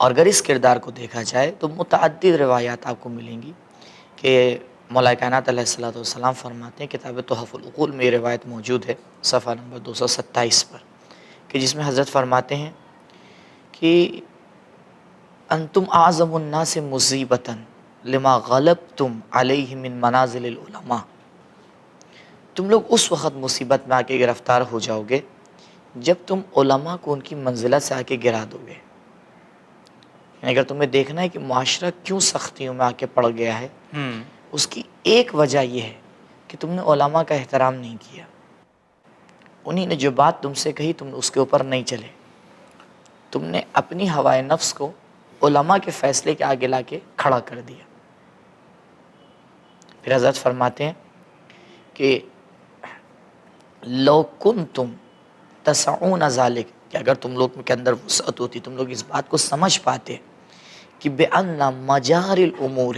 اور اگر اس کردار کو دیکھا جائے تو متعدد روایات آپ کو ملیں گی کہ مولا کائنات علیہ الصلوۃ والسلام فرماتے ہیں، کتاب تحف العقول میں یہ روایت موجود ہے صفحہ نمبر 227 پر، کہ جس میں حضرت فرماتے ہیں کہ انتم اعظم الناس مصیبتا لما غلبتم علیہ من منازل العلماء، تم لوگ اس وقت مصیبت میں آ کے گرفتار ہو جاؤ گے جب تم علماء کو ان کی منزلت سے آ کے گرا دو گے۔ یعنی اگر تمہیں دیکھنا ہے کہ معاشرہ کیوں سختیوں میں آ کے پڑ گیا ہے، اس کی ایک وجہ یہ ہے کہ تم نے علماء کا احترام نہیں کیا، انہی نے جو بات تم سے کہی تم اس کے اوپر نہیں چلے، تم نے اپنی ہوائے نفس کو علماء کے فیصلے کے آگے لا کے کھڑا کر دیا۔ پھر حضرت فرماتے ہیں کہ لو کنتم تسعون ذالک، کہ اگر تم لوگ کے اندر وسعت ہوتی، تم لوگ اس بات کو سمجھ پاتے کہ بأن مجار الامور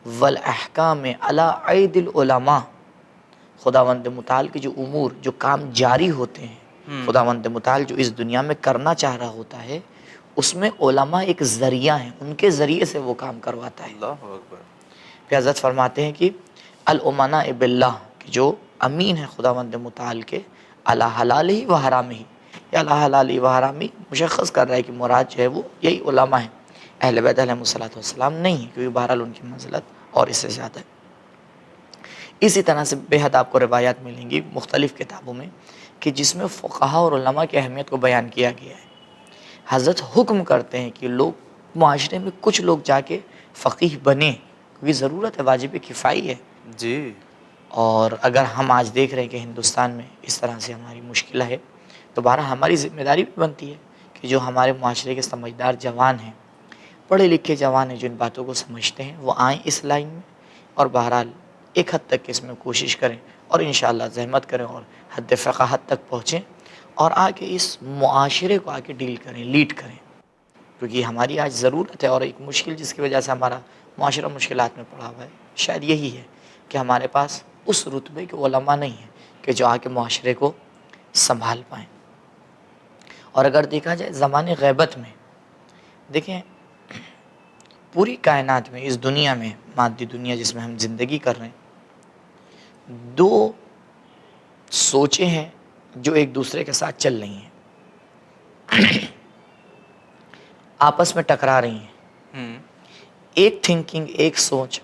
والاحکام علی عید العلماء، خداوند متعال کے جو امور، جو کام جاری ہوتے ہیں، خداوند متعال جو اس دنیا میں کرنا چاہ رہا ہوتا ہے، اس میں علماء ایک ذریعہ ہیں، ان کے ذریعے سے وہ کام کرواتا ہے۔ اللہ اکبر۔ پھر حضرت فرماتے ہیں کہ الامناء باللہ، کہ جو امین ہے خداوند متعال کے، علی حلالہ و حرامہ، یا علی حلالہ و حرامہ مشخص کر رہا ہے کہ مراد جو ہے وہ یہی علماء ہیں، اہل بیت علیہ السلام نہیں ہے، کیونکہ بہرحال ان کی منزلت اور اس سے زیادہ ہے۔ اسی طرح سے بے حد آپ کو روایات ملیں گی مختلف کتابوں میں کہ جس میں فقہا اور علماء کی اہمیت کو بیان کیا گیا ہے۔ حضرت حکم کرتے ہیں کہ لوگ معاشرے میں کچھ لوگ جا کے فقیہ بنیں، کیونکہ ضرورت ہے، واجب کفائی ہے۔ جی۔ اور اگر ہم آج دیکھ رہے ہیں کہ ہندوستان میں اس طرح سے ہماری مشکل ہے، تو بہرحال ہماری ذمہ داری بھی بنتی ہے کہ جو ہمارے معاشرے کے سمجھدار جوان ہیں، پڑھے لکھے جوان ہیں، جو ان باتوں کو سمجھتے ہیں، وہ آئیں اس لائن میں اور بہرحال ایک حد تک اس میں کوشش کریں اور انشاءاللہ زحمت کریں اور حد فقاہت تک پہنچیں اور آ کے اس معاشرے کو آ کے ڈیل کریں، لیڈ کریں، کیونکہ ہماری آج ضرورت ہے۔ اور ایک مشکل جس کی وجہ سے ہمارا معاشرہ مشکلات میں پڑا ہوا ہے، شاید یہی ہے کہ ہمارے پاس اس رتبے کے علماء نہیں ہیں کہ جو آ کے معاشرے کو سنبھال پائیں۔ اور اگر دیکھا جائے زمانے غیبت میں، دیکھیں پوری کائنات میں، اس دنیا میں، مادی دنیا جس میں ہم زندگی کر رہے ہیں، دو سوچیں ہیں جو ایک دوسرے کے ساتھ چل رہی ہیں، آپس میں ٹکرا رہی ہیں۔ ایک تھنکنگ، ایک سوچ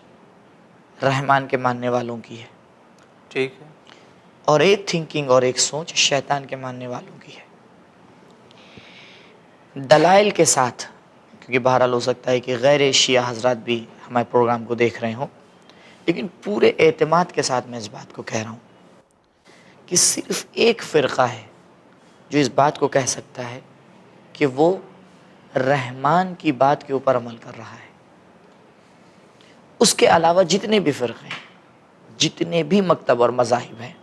رحمان کے ماننے والوں کی ہے، ٹھیک ہے، اور ایک تھنکنگ اور ایک سوچ شیطان کے ماننے والوں کی ہے۔ دلائل کے ساتھ، کیونکہ بہرحال ہو سکتا ہے کہ غیر شیعہ حضرات بھی ہمارے پروگرام کو دیکھ رہے ہوں، لیکن پورے اعتماد کے ساتھ میں اس بات کو کہہ رہا ہوں کہ صرف ایک فرقہ ہے جو اس بات کو کہہ سکتا ہے کہ وہ رحمان کی بات کے اوپر عمل کر رہا ہے۔ اس کے علاوہ جتنے بھی فرقے ہیں، جتنے بھی مکتب اور مذاہب ہیں،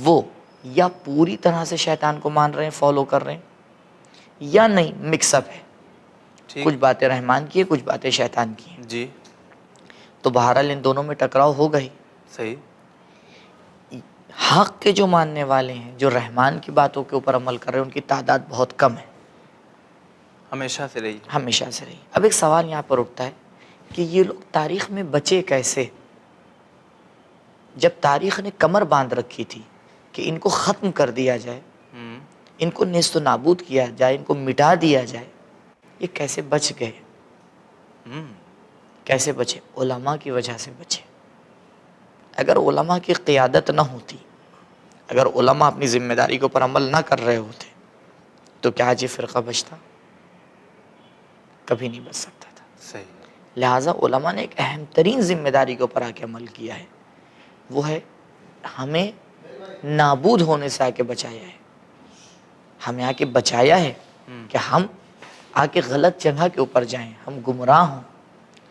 وہ یا پوری طرح سے شیطان کو مان رہے ہیں، فالو کر رہے ہیں، یا نہیں، مکس اپ ہے، کچھ باتیں رحمان کی ہیں، کچھ باتیں شیطان کی ہیں۔ جی، تو بہرحال ان دونوں میں ٹکراؤ ہوگا ہی۔ صحیح۔ حق کے جو ماننے والے ہیں، جو رحمان کی باتوں کے اوپر عمل کر رہے ہیں، ان کی تعداد بہت کم ہے، ہمیشہ سے رہی۔ ہمیشہ سے رہی۔ اب ایک سوال یہاں پر اٹھتا ہے کہ یہ لوگ تاریخ میں بچے کیسے؟ جب تاریخ نے کمر باندھ رکھی تھی کہ ان کو ختم کر دیا جائے، ان کو نیست و نابود کیا جائے، ان کو مٹا دیا جائے، یہ کیسے بچ گئے؟ کیسے بچے؟ علماء کی وجہ سے بچے۔ اگر علماء کی قیادت نہ ہوتی، اگر علماء اپنی ذمہ داری کے اوپر عمل نہ کر رہے ہوتے، تو کیا آج یہ فرقہ بچتا؟ کبھی نہیں بچ سکتا تھا۔ صحیح۔ لہٰذا علماء نے ایک اہم ترین ذمہ داری کے اوپر آ کے عمل کیا ہے، وہ ہے ہمیں نابود ہونے سے آ کے بچایا ہے، ہمیں آ کے بچایا ہے کہ ہم آ کے غلط جگہ کے اوپر جائیں، ہم گمراہ ہوں۔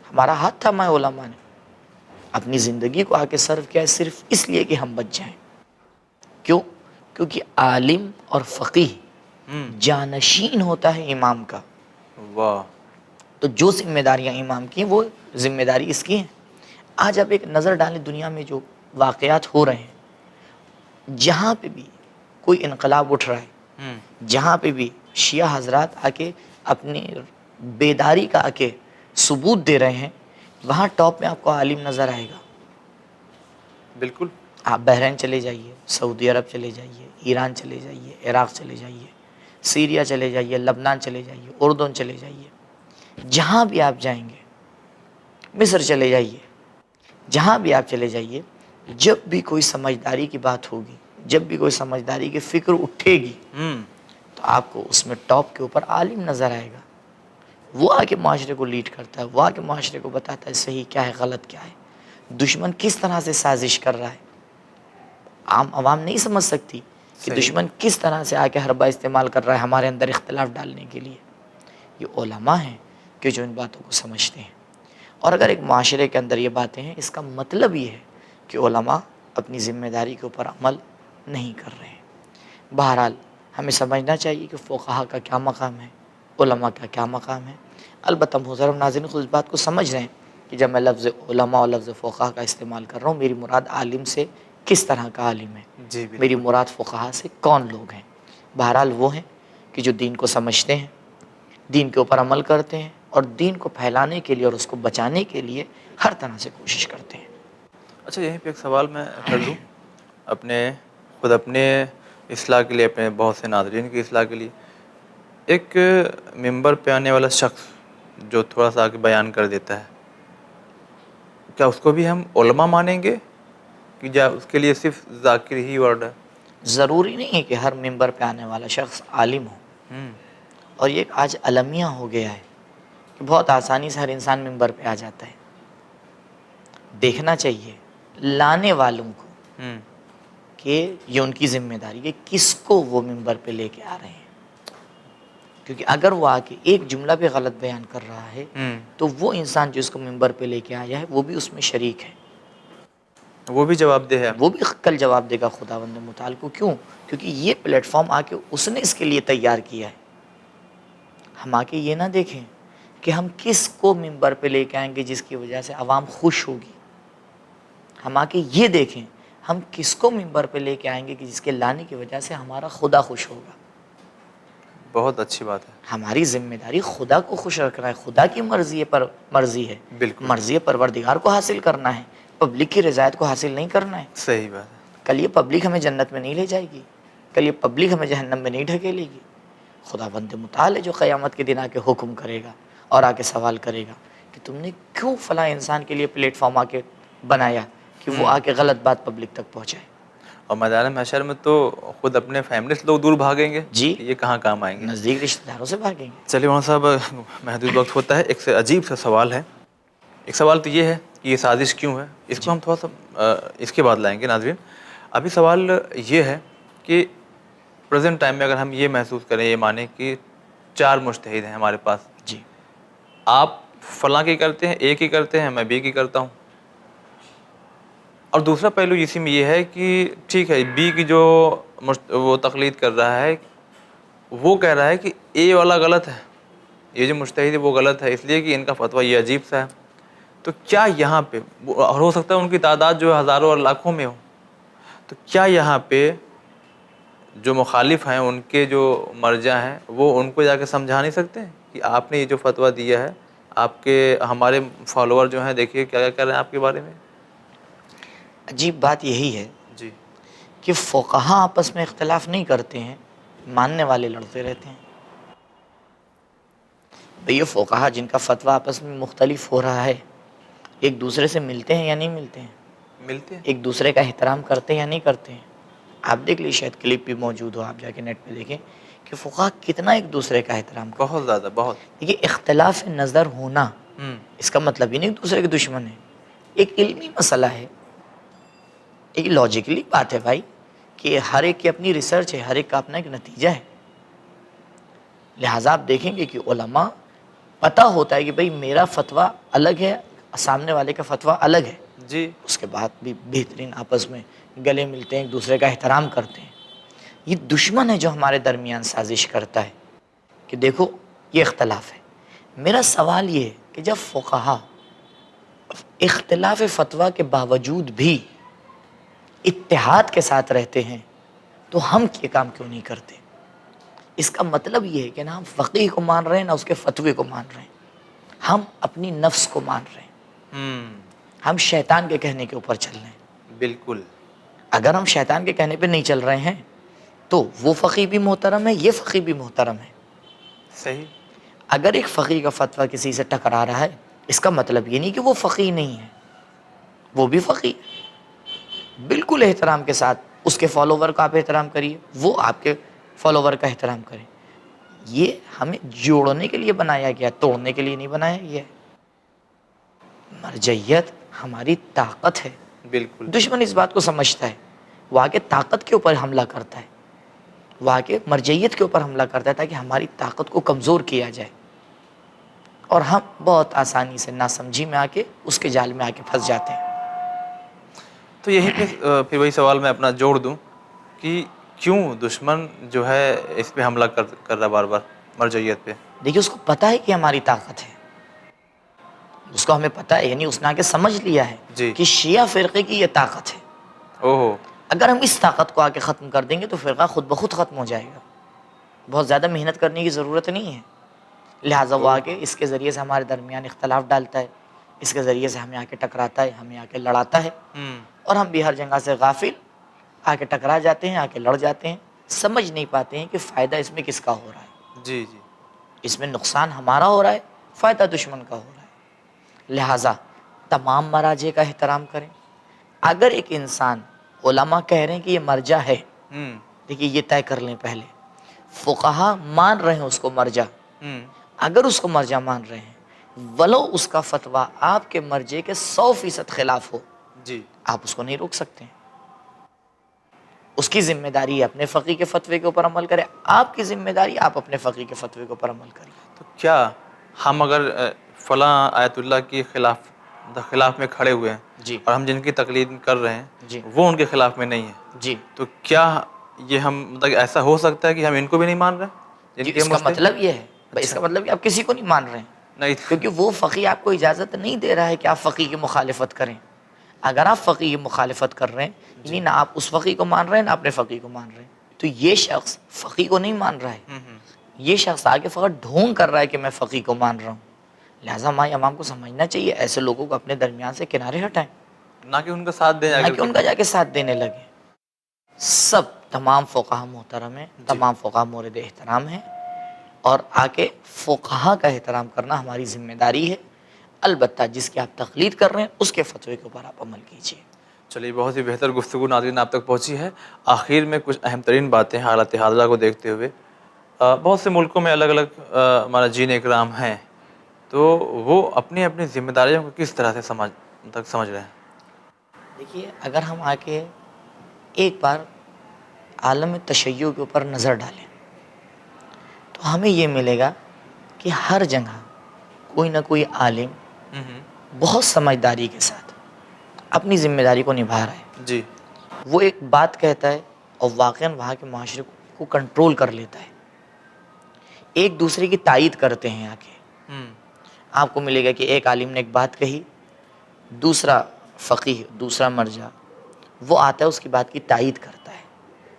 ہمارا ہاتھ تھاما ہے علماء نے، اپنی زندگی کو آ کے سرو کیا ہے صرف اس لیے کہ ہم بچ جائیں۔ کیوں؟ کیونکہ عالم اور فقیہ جانشین ہوتا ہے امام کا۔ واہ۔ تو جو ذمہ داریاں امام کی ہیں، وہ ذمہ داری اس کی ہیں۔ آج آپ ایک نظر ڈالیں دنیا میں جو واقعات ہو رہے ہیں، جہاں پہ بھی کوئی انقلاب اٹھ رہا ہے، جہاں پہ بھی شیعہ حضرات آ کے اپنی بیداری کا کے ثبوت دے رہے ہیں، وہاں ٹاپ میں آپ کو عالم نظر آئے گا۔ بالکل۔ آپ بحرین چلے جائیے، سعودی عرب چلے جائیے، ایران چلے جائیے، عراق چلے جائیے، سیریا چلے جائیے، لبنان چلے جائیے، اردن چلے جائیے، جہاں بھی آپ جائیں گے، مصر چلے جائیے، جہاں بھی آپ چلے جائیے، جب بھی کوئی سمجھداری کی بات ہوگی، جب بھی کوئی سمجھداری کی فکر اٹھے گی، تو آپ کو اس میں ٹاپ کے اوپر عالم نظر آئے گا۔ وہ آ کے معاشرے کو لیڈ کرتا ہے، وہ آ کے معاشرے کو بتاتا ہے صحیح کیا ہے، غلط کیا ہے، دشمن کس طرح سے سازش کر رہا ہے۔ عام عوام نہیں سمجھ سکتی کہ صحیح۔ دشمن کس طرح سے آ کے حربہ استعمال کر رہا ہے ہمارے اندر اختلاف ڈالنے کے لیے۔ یہ علماء ہیں کہ جو ان باتوں کو سمجھتے ہیں۔ اور اگر ایک معاشرے کے اندر یہ باتیں ہیں، اس کا مطلب یہ ہے کہ علماء اپنی ذمہ داری کے اوپر عمل نہیں کر رہے ہیں۔ بہرحال ہمیں سمجھنا چاہیے کہ فقہا کا کیا مقام ہے، علماء کا کیا مقام ہے۔ البتہ محترم ناظرین، خود اس بات کو سمجھ رہے ہیں کہ جب میں لفظ علماء اور لفظ فقہا کا استعمال کر رہا ہوں، میری مراد عالم سے کس طرح کا عالم ہے، جی میری بالکل۔ مراد فقہا سے کون لوگ ہیں۔ بہرحال وہ ہیں کہ جو دین کو سمجھتے ہیں، دین کے اوپر عمل کرتے ہیں، اور دین کو پھیلانے کے لیے اور اس کو بچانے کے لیے ہر طرح سے کوشش کرتے ہیں۔ اچھا، یہیں پہ ایک سوال میں کر لوں، اپنے اصلاح کے لیے، اپنے بہت سے ناظرین کی اصلاح کے لیے، ایک ممبر پہ آنے والا شخص جو تھوڑا سا آگے بیان کر دیتا ہے، کیا اس کو بھی ہم علماء مانیں گے کہ یا اس کے لیے صرف ذاکر ہی ورڈ ہے؟ ضروری نہیں ہے کہ ہر ممبر پہ آنے والا شخص عالم ہو، اور یہ آج المیہ ہو گیا ہے کہ بہت آسانی سے ہر انسان ممبر پہ آ جاتا ہے۔ دیکھنا چاہیے لانے والوں کو کہ یہ ان کی ذمہ داری ہے کس کو وہ ممبر پہ لے کے آ رہے ہیں، کیونکہ اگر وہ آ کے ایک جملہ پہ غلط بیان کر رہا ہے تو وہ انسان جو اس کو ممبر پہ لے کے آیا ہے وہ بھی اس میں شریک ہے، وہ بھی جواب دہ ہے۔ وہ بھی کل جواب دے گا خداوند متعال کو۔ کیوں؟ کیونکہ یہ پلیٹ فارم آ کے اس نے اس کے لیے تیار کیا ہے۔ ہم آ کے یہ نہ دیکھیں کہ ہم کس کو ممبر پہ لے کے آئیں گے جس کی وجہ سے عوام خوش ہوگی، ہم آ کے یہ دیکھیں ہم کس کو ممبر پہ لے کے آئیں گے کہ جس کے لانے کی وجہ سے ہمارا خدا خوش ہوگا۔ بہت اچھی بات ہے۔ ہماری ذمہ داری خدا کو خوش رکھنا ہے، خدا کی مرضی ہے، بالکل مرضی پروردگار کو حاصل کرنا ہے، پبلک کی رضایت کو حاصل نہیں کرنا ہے۔ صحیح بات ہے۔ کل یہ پبلک ہمیں جنت میں نہیں لے جائے گی، کل یہ پبلک ہمیں جہنم میں نہیں ڈھکیلے گی۔ خداوند متعال ہے جو قیامت کے دن آ کے حکم کرے گا اور آ کے سوال کرے گا کہ تم نے کیوں فلاں انسان کے لیے پلیٹ فارم آ کے بنایا کہ وہ آ کے غلط بات پبلک تک پہنچائے۔ اور میدان محشر میں تو خود اپنے فیملی سے لوگ دور بھاگیں گے، جی، یہ کہاں کام آئیں گے۔ نزدیک رشتہ داروں سے بھاگیں گے۔ چلیے مولانا صاحب، محدود وقت ہوتا ہے، ایک سے عجیب سا سوال ہے۔ ایک سوال تو یہ ہے کہ یہ سازش کیوں ہے، اس کو ہم تھوڑا سا اس کے بعد لائیں گے ناظرین۔ ابھی سوال یہ ہے کہ پریزنٹ ٹائم میں اگر ہم یہ محسوس کریں، یہ مانیں کہ 4 مجتہد ہیں ہمارے پاس، جی، آپ فلاں کی کرتے ہیں، ایک ہی کرتے ہیں، میں بی کی کرتا ہوں، اور دوسرا پہلو اسی میں یہ ہے کہ ٹھیک ہے بی کی جو وہ تقلید کر رہا ہے وہ کہہ رہا ہے کہ اے والا غلط ہے، یہ جو مجتہد ہے وہ غلط ہے، اس لیے کہ ان کا فتویٰ یہ عجیب سا ہے۔ تو کیا یہاں پہ، اور ہو سکتا ہے ان کی تعداد جو ہے ہزاروں اور لاکھوں میں ہو، تو کیا یہاں پہ جو مخالف ہیں ان کے جو مرجع ہیں وہ ان کو جا کے سمجھا نہیں سکتے ہیں کہ آپ نے یہ جو فتویٰ دیا ہے، آپ کے ہمارے فالوور جو ہیں دیکھیے کیا کیا کر رہے ہیں آپ کے بارے میں؟ عجیب بات یہی ہے جی کہ فقہا آپس میں اختلاف نہیں کرتے ہیں، ماننے والے لڑتے رہتے ہیں۔ بھئی یہ فقہا جن کا فتویٰ آپس میں مختلف ہو رہا ہے، ایک دوسرے سے ملتے ہیں یا نہیں ملتے ہیں؟ ملتے ہیں۔ ایک دوسرے کا احترام کرتے ہیں یا نہیں کرتے ہیں؟ آپ دیکھ لیجیے، شاید کلپ بھی موجود ہو، آپ جا کے نیٹ پہ دیکھیں کہ فقہا کتنا ایک دوسرے کا احترام کرتے ہیں۔ بہت زیادہ، بہت۔ دیکھیے، اختلاف نظر ہونا اس کا مطلب ہی نہیں ایک دوسرے کے دشمن ہے، ایک علمی مسئلہ ہے، ایک لاجیکلی بات ہے بھائی کہ ہر ایک کی اپنی ریسرچ ہے، ہر ایک کا اپنا ایک نتیجہ ہے۔ لہٰذا آپ دیکھیں گے کہ علماء پتہ ہوتا ہے کہ بھئی میرا فتویٰ الگ ہے، سامنے والے کا فتویٰ الگ ہے، جی اس کے بعد بھی بہترین آپس میں گلے ملتے ہیں، ایک دوسرے کا احترام کرتے ہیں۔ یہ دشمن ہے جو ہمارے درمیان سازش کرتا ہے کہ دیکھو یہ اختلاف ہے۔ میرا سوال یہ ہے کہ جب فقہا اختلاف فتویٰ کے باوجود بھی اتحاد کے ساتھ رہتے ہیں تو ہم یہ کام کیوں نہیں کرتے؟ اس کا مطلب یہ ہے کہ نہ ہم فقیہ کو مان رہے ہیں نہ اس کے فتوے کو مان رہے ہیں، ہم اپنی نفس کو مان رہے ہیں، ہم شیطان کے کہنے کے اوپر چل رہے ہیں۔ بالکل اگر ہم شیطان کے کہنے پہ نہیں چل رہے ہیں تو وہ فقیہ بھی محترم ہے، یہ فقیہ بھی محترم ہے۔ صحیح۔ اگر ایک فقیہ کا فتویٰ کسی سے ٹکرا رہا ہے، اس کا مطلب یہ نہیں کہ وہ فقیہ نہیں ہے، وہ بھی فقیہ ہے۔ بالکل احترام کے ساتھ اس کے فالوور کا آپ احترام کریے، وہ آپ کے فالوور کا احترام کریں۔ یہ ہمیں جوڑنے کے لیے بنایا گیا، توڑنے کے لیے نہیں بنایا گیا ہے۔ مرجعیت ہماری طاقت ہے۔ بالکل دشمن اس بات کو سمجھتا ہے، وہ آ کے طاقت کے اوپر حملہ کرتا ہے، وہ آ کے مرجعیت کے اوپر حملہ کرتا ہے تاکہ ہماری طاقت کو کمزور کیا جائے، اور ہم بہت آسانی سے ناسمجھی میں آ کے اس کے جال میں آ کے پھنس جاتے ہیں۔ تو یہی پھر وہی سوال میں اپنا جوڑ دوں کہ کیوں دشمن جو ہے اس پہ حملہ کر رہا بار بار مرجعیت پہ؟ دیکھیے اس کو پتہ ہے کہ ہماری طاقت ہے، اس کو ہمیں پتہ ہے، یعنی اس نے آ کے سمجھ لیا ہے جی۔ کہ شیعہ فرقے کی یہ طاقت ہے۔ اوہو، اگر ہم اس طاقت کو آ کے ختم کر دیں گے تو فرقہ خود بخود ختم ہو جائے گا، بہت زیادہ محنت کرنے کی ضرورت نہیں ہے۔ لہٰذا وہ آ کے اس کے ذریعے سے ہمارے درمیان اختلاف ڈالتا ہے، اس کے ذریعے سے ہمیں آ کے ٹکراتا ہے، ہمیں آ کے لڑاتا ہے، اور ہم بھی ہر جگہ سے غافل آ کے ٹکرا جاتے ہیں، آ کے لڑ جاتے ہیں، سمجھ نہیں پاتے ہیں کہ فائدہ اس میں کس کا ہو رہا ہے۔ جی جی، اس میں نقصان ہمارا ہو رہا ہے، فائدہ دشمن کا ہو رہا ہے۔ لہٰذا تمام مراجع کا احترام کریں۔ اگر ایک انسان، علماء کہہ رہے ہیں کہ یہ مرجع ہے، دیکھیے یہ طے کر لیں پہلے، فقہا مان رہے ہیں اس کو مرجع، اگر اس کو مرجع مان رہے ہیں ولو اس کا فتویٰ آپ کے مرجع کے 100% خلاف ہو، جی، آپ اس کو نہیں روک سکتے ہیں۔ اس کی ذمہ داری اپنے فقیہ کے فتوے کے اوپر عمل کرے، آپ کی ذمہ داری آپ اپنے فقیہ کے فتوے کے اوپر عمل کریں۔ تو کیا ہم اگر فلاں آیت اللہ کے خلاف میں کھڑے ہوئے ہیں جی اور ہم جن کی تقلید کر رہے جی ہیں وہ ان کے خلاف میں نہیں ہیں، جی تو کیا یہ ہم مطلب ایسا ہو سکتا ہے کہ ہم ان کو بھی نہیں مان رہے جن جی، کے اس کا مسئلے؟ مطلب یہ ہے، اس کا مطلب یہ آپ کسی کو نہیں مان رہے ہیں، نہیں، کیونکہ وہ فقیہ آپ کو اجازت نہیں دے رہا ہے کہ آپ فقیہ کی مخالفت کریں۔ اگر آپ فقیہ کی مخالفت کر رہے ہیں، یعنی نہ آپ اس فقیہ کو مان رہے ہیں نہ اپنے فقیہ کو مان رہے ہیں، تو یہ شخص فقیہ کو نہیں مان رہا ہے، یہ شخص آگے فقط ڈھونگ کر رہا ہے کہ میں فقیہ کو مان رہا ہوں۔ لہٰذا ہمارے عوام کو سمجھنا چاہیے ایسے لوگوں کو اپنے درمیان سے کنارے ہٹائیں، نہ کہ ان کا ساتھ دیں نہ کہ ان کا جا کے ساتھ دینے لگے۔ سب تمام فقہا محترم ہیں، تمام فقہا مورد احترام ہیں، اور آ کے فقہا کا احترام کرنا ہماری ذمہ داری ہے۔ البتہ جس کی آپ تقلید کر رہے ہیں اس کے فتوے کے اوپر آپ عمل کیجیے۔ چلیے، بہت ہی بہتر گفتگو ناظرین آپ تک پہنچی ہے۔ آخر میں کچھ اہم ترین باتیں حالت حاضرہ کو دیکھتے ہوئے، بہت سے ملکوں میں الگ الگ ہمارا جین اکرام ہیں، تو وہ اپنی اپنی ذمہ داریوں کو کس طرح سے سمجھ رہے ہیں؟ دیکھیے اگر ہم آ کے ایک بار عالم تشیع کے اوپر نظر ڈالیں تو ہمیں یہ ملے گا کہ ہر جگہ کوئی نہ کوئی عالم بہت سمجھداری کے ساتھ اپنی ذمہ داری کو نبھا رہا ہے۔ جی، وہ ایک بات کہتا ہے اور واقعاً وہاں کے معاشرے کو کنٹرول کر لیتا ہے، ایک دوسرے کی تائید کرتے ہیں۔ آ کے آپ کو ملے گا کہ ایک عالم نے ایک بات کہی، دوسرا فقیہ، دوسرا مرجع وہ آتا ہے اس کی بات کی تائید کرتا ہے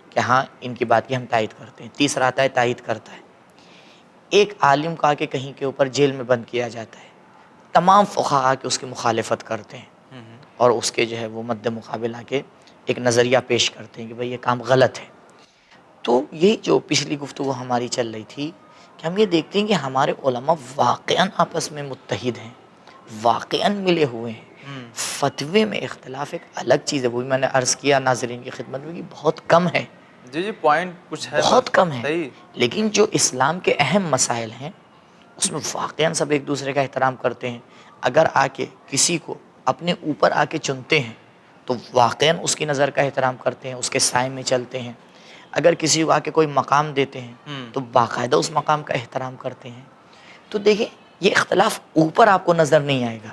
کہ ہاں ان کی بات کی ہم تائید کرتے ہیں، تیسرا آتا ہے تائید کرتا ہے۔ ایک عالم کو آ کے کہیں کے اوپر جیل میں بند کیا جاتا ہے، تمام فقہا آ کے اس کی مخالفت کرتے ہیں اور اس کے جو ہے وہ مد مقابل آ کے ایک نظریہ پیش کرتے ہیں کہ بھئی یہ کام غلط ہے۔ تو یہ جو پچھلی گفتگو ہماری چل رہی تھی کہ ہم یہ دیکھتے ہیں کہ ہمارے علماء واقعاً آپس میں متحد ہیں، واقعاً ملے ہوئے ہیں۔ فتوے میں اختلاف ایک الگ چیز ہے، وہ بھی میں نے عرض کیا ناظرین کی خدمت میں کہ بہت کم ہے، جی، پوائنٹ کچھ ہے، بہت کم ہے، صحیح، لیکن جو اسلام کے اہم مسائل ہیں اس میں واقعاً سب ایک دوسرے کا احترام کرتے ہیں۔ اگر آ کے کسی کو اپنے اوپر آ کے چنتے ہیں تو واقعاً اس کی نظر کا احترام کرتے ہیں، اس کے سائے میں چلتے ہیں۔ اگر کسی کو آ کے کوئی مقام دیتے ہیں تو باقاعدہ اس مقام کا احترام کرتے ہیں۔ تو دیکھیں یہ اختلاف اوپر آپ کو نظر نہیں آئے گا،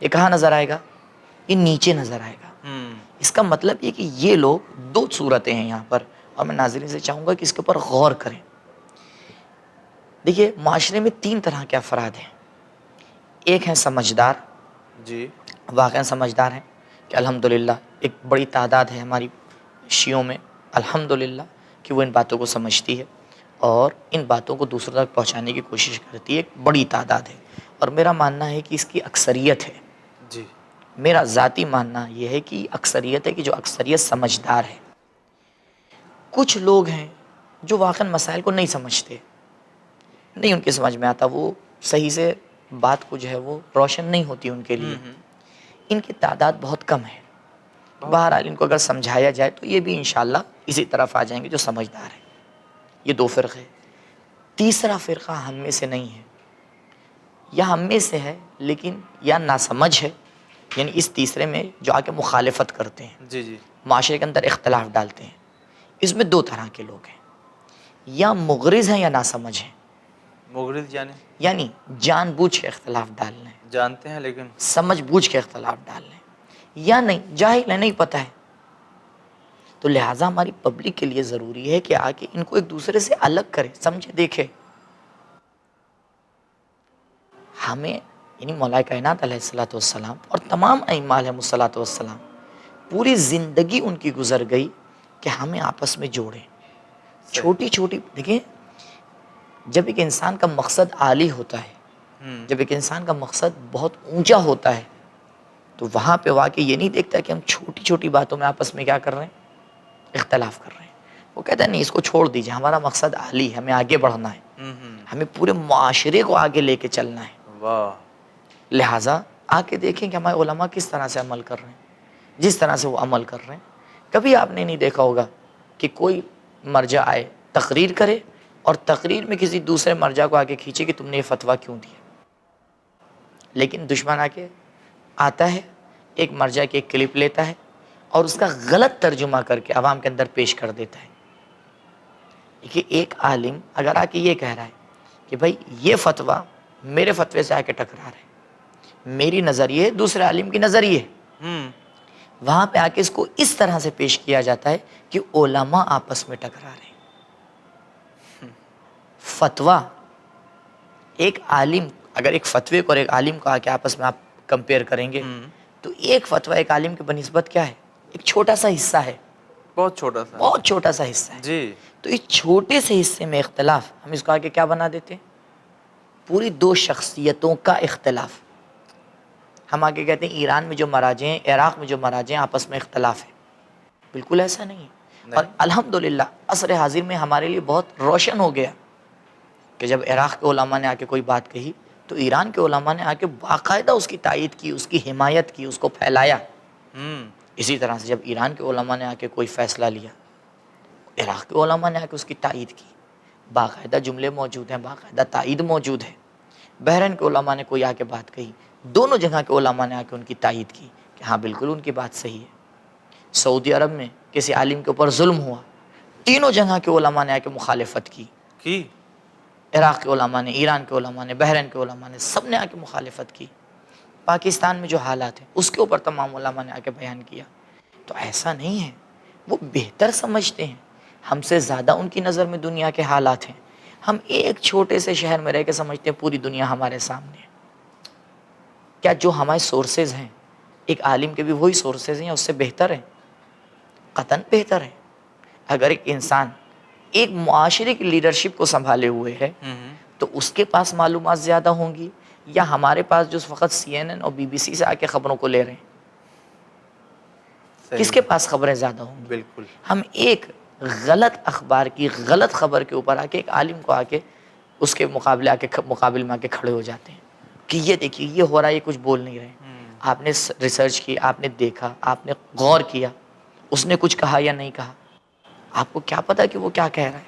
یہ کہاں نظر آئے گا؟ یہ نیچے نظر آئے گا۔ اس کا مطلب یہ کہ یہ لوگ دو صورتیں ہیں یہاں پر، اور میں ناظرین سے چاہوں گا کہ اس کے اوپر غور کریں۔ دیکھیے معاشرے میں تین طرح کے افراد ہیں، ایک ہیں سمجھدار، جی، واقعاً سمجھدار ہیں کہ الحمدللہ ایک بڑی تعداد ہے ہماری شیعوں میں الحمدللہ کہ وہ ان باتوں کو سمجھتی ہے، اور ان باتوں کو دوسروں تک پہنچانے کی کوشش کرتی ہے، ایک بڑی تعداد ہے، اور میرا ماننا ہے کہ اس کی اکثریت ہے، جی میرا ذاتی ماننا یہ ہے کہ اکثریت ہے، کہ جو اکثریت سمجھدار ہے۔ کچھ لوگ ہیں جو واقعاً مسائل کو نہیں سمجھتے، نہیں ان کے سمجھ میں آتا، وہ صحیح سے بات کو جو ہے وہ روشن نہیں ہوتی ان کے لیے، ان کی تعداد بہت کم ہے۔ بہرحال ان کو اگر سمجھایا جائے تو یہ بھی انشاءاللہ اسی طرف آ جائیں گے جو سمجھدار ہیں۔ یہ دو فرقے۔ تیسرا فرقہ ہم میں سے نہیں ہے، یا ہم میں سے ہے لیکن یا ناسمجھ ہے، یعنی اس تیسرے میں جو آ کے مخالفت کرتے ہیں، جی جی معاشرے کے اندر اختلاف ڈالتے ہیں۔ اس میں دو طرح کے لوگ ہیں، یا مغرض ہیں یا ناسمجھ ہیں، مغرض یعنی جان بوجھ کے اختلاف ڈالنا ہے، جانتے ہیں لیکن سمجھ بوجھ کے اختلاف ڈالنے ہیں، یا نہیں جاہل ہے، نہیں پتہ ہے۔ تو لہٰذا ہماری پبلک کے لیے ضروری ہے کہ آ کے ان کو ایک دوسرے سے الگ کرے، سمجھے، دیکھے۔ ہمیں یعنی مولا کائنات علیہ الصلوۃ والسلام اور تمام ائمہ علیہم الصلوۃ والسلام پوری زندگی ان کی گزر گئی کہ ہمیں آپس میں جوڑیں۔ چھوٹی چھوٹی دیکھیں، جب ایک انسان کا مقصد عالی ہوتا ہے، جب ایک انسان کا مقصد بہت اونچا ہوتا ہے، تو وہاں پہ واقعی یہ نہیں دیکھتا کہ ہم چھوٹی چھوٹی باتوں میں آپس میں کیا کر رہے ہیں، اختلاف کر رہے ہیں۔ وہ کہتا ہے نہیں، اس کو چھوڑ دیجئے، ہمارا مقصد عالی ہے، ہمیں آگے بڑھنا ہے، ہمیں پورے معاشرے کو آگے لے کے چلنا ہے۔ واہ، لہٰذا آ کے دیکھیں کہ ہمارے علماء کس طرح سے عمل کر رہے ہیں، جس طرح سے وہ عمل کر رہے ہیں۔ کبھی آپ نے نہیں دیکھا ہوگا کہ کوئی مرجع آئے تقریر کرے اور تقریر میں کسی دوسرے مرجع کو آگے کھینچے کہ تم نے یہ فتویٰ کیوں دیا، لیکن دشمن آ کے آتا ہے، ایک مرجع کی ایک کلپ لیتا ہے اور اس کا غلط ترجمہ کر کے عوام کے اندر پیش کر دیتا ہے۔ کہ ایک عالم اگر آ کے یہ کہہ رہا ہے کہ بھائی یہ فتویٰ میرے فتوے سے آ کے ٹکرا رہے، میری نظریے ہے، دوسرے عالم کی نظریے ہے، وہاں پہ آ کے اس کو اس طرح سے پیش کیا جاتا ہے کہ علماء آپس میں ٹکرا رہے ہیں۔ فتویٰ ایک عالم، اگر ایک فتوے کو اور ایک عالم کو آ کے آپس میں آپ کمپیئر کریں گے تو ایک فتویٰ ایک عالم کے بنسبت کیا ہے، ایک چھوٹا سا حصہ ہے، بہت چھوٹا سا، بہت چھوٹا سا حصہ ہے۔ جی تو اس چھوٹے سے حصے میں اختلاف، ہم اس کو آگے کیا بنا دیتے ہیں، پوری دو شخصیتوں کا اختلاف۔ ہم آگے کہتے ہیں ایران میں جو مراجع ہیں، عراق میں جو مراجع ہیں، آپس میں اختلاف ہے۔ بالکل ایسا نہیں ہے، اور الحمدللہ عصر حاضر میں ہمارے لیے بہت روشن ہو گیا کہ جب عراق کے علماء نے آ کے کوئی بات کہی تو ایران کے علماء نے آ کے باقاعدہ اس کی تائید کی، اس کی حمایت کی، اس کو پھیلایا۔ اسی طرح سے جب ایران کے علماء نے آ کے کوئی فیصلہ لیا، عراق کے علماء نے آ کے اس کی تائید کی، باقاعدہ جملے موجود ہیں، باقاعدہ تائید موجود ہے۔ بحرین کے علماء نے کوئی آ کے بات کہی، دونوں جگہ کے علماء نے آ کے ان کی تائید کی کہ ہاں بالکل ان کی بات صحیح ہے۔ سعودی عرب میں کسی عالم کے اوپر ظلم ہوا، تینوں جگہ کے علماء نے آ کے مخالفت کی، عراق کے علماء نے، ایران کے علماء نے، بحرین کے علماء نے، سب نے آ کے مخالفت کی۔ پاکستان میں جو حالات ہیں اس کے اوپر تمام علماء نے آ کے بیان کیا۔ تو ایسا نہیں ہے، وہ بہتر سمجھتے ہیں، ہم سے زیادہ ان کی نظر میں دنیا کے حالات ہیں۔ ہم ایک چھوٹے سے شہر میں رہ کے سمجھتے ہیں پوری دنیا ہمارے سامنے ہے۔ کیا جو ہمارے سورسز ہیں، ایک عالم کے بھی وہی سورسز ہیں یا اس سے بہتر ہیں؟ قطعاً بہتر ہے۔ اگر ایک انسان ایک معاشرے کی لیڈرشپ کو سنبھالے ہوئے ہے تو اس کے پاس معلومات زیادہ ہوں گی یا ہمارے پاس جو فقط CNN اور BBC سے آ کے خبروں کو لے رہے ہیں، کس کے پاس خبریں زیادہ ہوں گی؟ بالکل۔ ہم ایک غلط اخبار کی غلط خبر کے اوپر آ کے ایک عالم کو آ کے اس کے مقابل میں آ کے کھڑے ہو جاتے ہیں کہ یہ دیکھیے یہ ہو رہا ہے، یہ کچھ بول نہیں رہے۔ آپ نے ریسرچ کی، آپ نے دیکھا، آپ نے غور کیا، اس نے کچھ کہا یا نہیں کہا، آپ کو کیا پتا کہ وہ کیا کہہ رہا ہے؟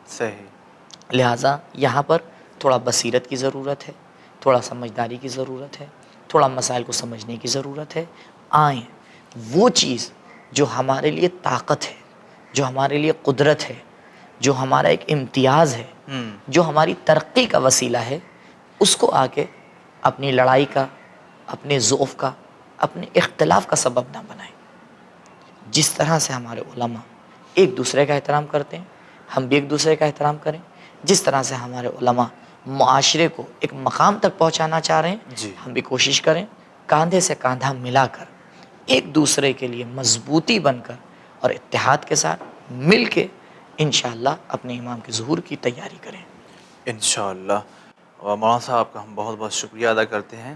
صحیح۔ لہٰذا یہاں پر تھوڑا بصیرت کی ضرورت ہے، تھوڑا سمجھداری کی ضرورت ہے، تھوڑا مسائل کو سمجھنے کی ضرورت ہے۔ آئیں وہ چیز جو ہمارے لیے طاقت ہے، جو ہمارے لیے قدرت ہے، جو ہمارا ایک امتیاز ہے، جو ہماری ترقی کا وسیلہ ہے، اس کو آ کے اپنی لڑائی کا، اپنے ضعف کا، اپنے اختلاف کا سبب نہ بنائیں۔ جس طرح سے ہمارے علماء ایک دوسرے کا احترام کرتے ہیں، ہم بھی ایک دوسرے کا احترام کریں۔ جس طرح سے ہمارے علماء معاشرے کو ایک مقام تک پہنچانا چاہ رہے ہیں، ہم بھی کوشش کریں کاندھے سے کاندھا ملا کر ایک دوسرے کے لیے مضبوطی بن کر اور اتحاد کے ساتھ مل کے انشاءاللہ اپنے امام کے ظہور کی تیاری کریں۔ انشاءاللہ۔ اور مولانا صاحب کا ہم بہت بہت شکریہ ادا کرتے ہیں۔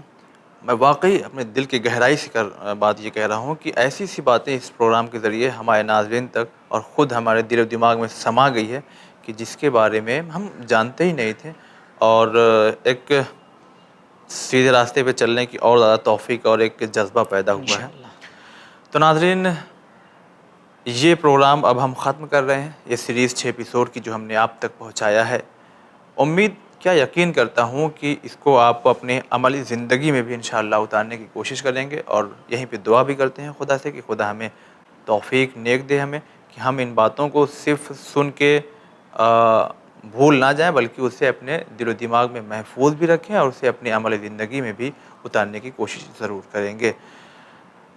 میں واقعی اپنے دل کی گہرائی سے بات یہ کہہ رہا ہوں کہ ایسی سی باتیں اس پروگرام کے ذریعے ہمارے ناظرین تک اور خود ہمارے دل و دماغ میں سما گئی ہے کہ جس کے بارے میں ہم جانتے ہی نہیں تھے، اور ایک سیدھے راستے پہ چلنے کی اور زیادہ توفیق اور ایک جذبہ پیدا ہوا ہے۔ انشاءاللہ۔ تو ناظرین، یہ پروگرام اب ہم ختم کر رہے ہیں، یہ سیریز 6 ایپیسوڈ کی جو ہم نے آپ تک پہنچایا ہے۔ امید کیا یقین کرتا ہوں کہ اس کو آپ اپنے عملی زندگی میں بھی انشاءاللہ اتارنے کی کوشش کریں گے، اور یہیں پہ دعا بھی کرتے ہیں خدا سے کہ خدا ہمیں توفیق نیک دے ہمیں، کہ ہم ان باتوں کو صرف سن کے بھول نہ جائیں، بلکہ اسے اپنے دل و دماغ میں محفوظ بھی رکھیں اور اسے اپنی عملی زندگی میں بھی اتارنے کی کوشش ضرور کریں گے۔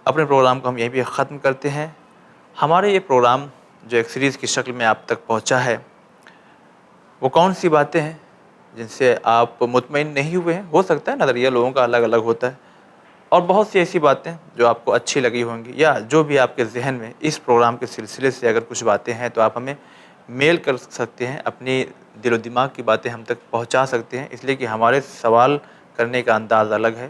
اپنے پروگرام کو ہم یہیں پہ ختم کرتے ہیں۔ ہمارے یہ پروگرام جو ایک سیریز کی شکل میں آپ تک پہنچا ہے، وہ کون سی باتیں ہیں جن سے آپ مطمئن نہیں ہوئے ہیں؟ ہو سکتا ہے نظریہ لوگوں کا الگ الگ ہوتا ہے، اور بہت سی ایسی باتیں جو آپ کو اچھی لگی ہوں گی، یا جو بھی آپ کے ذہن میں اس پروگرام کے سلسلے سے اگر کچھ باتیں ہیں تو آپ ہمیں میل کر سکتے ہیں، اپنی دل و دماغ کی باتیں ہم تک پہنچا سکتے ہیں، اس لیے کہ ہمارے سوال کرنے کا انداز الگ ہے،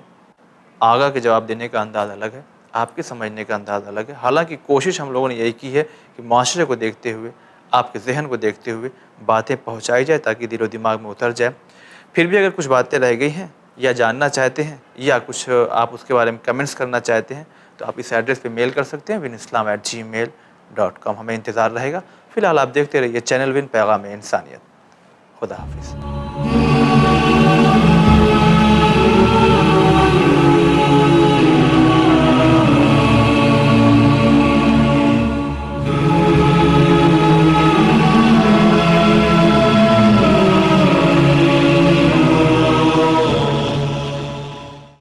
آگاہ کے جواب دینے کا انداز الگ ہے، آپ کے سمجھنے کا انداز الگ ہے۔ حالانکہ کوشش ہم لوگوں نے یہی کی ہے کہ معاشرے کو دیکھتے ہوئے، آپ کے ذہن کو دیکھتے ہوئے باتیں پہنچائی جائے تاکہ دل و دماغ میں اتر جائے۔ پھر بھی اگر کچھ باتیں رہ گئی ہیں یا جاننا چاہتے ہیں یا کچھ آپ اس کے بارے میں کمنٹس کرنا چاہتے ہیں تو آپ اس ایڈریس پہ میل کر سکتے ہیں winislam@gmail.com۔ ہمیں انتظار رہے گا۔ فی الحال آپ دیکھتے رہیے چینل ون، پیغام انسانیت۔ خدا حافظ۔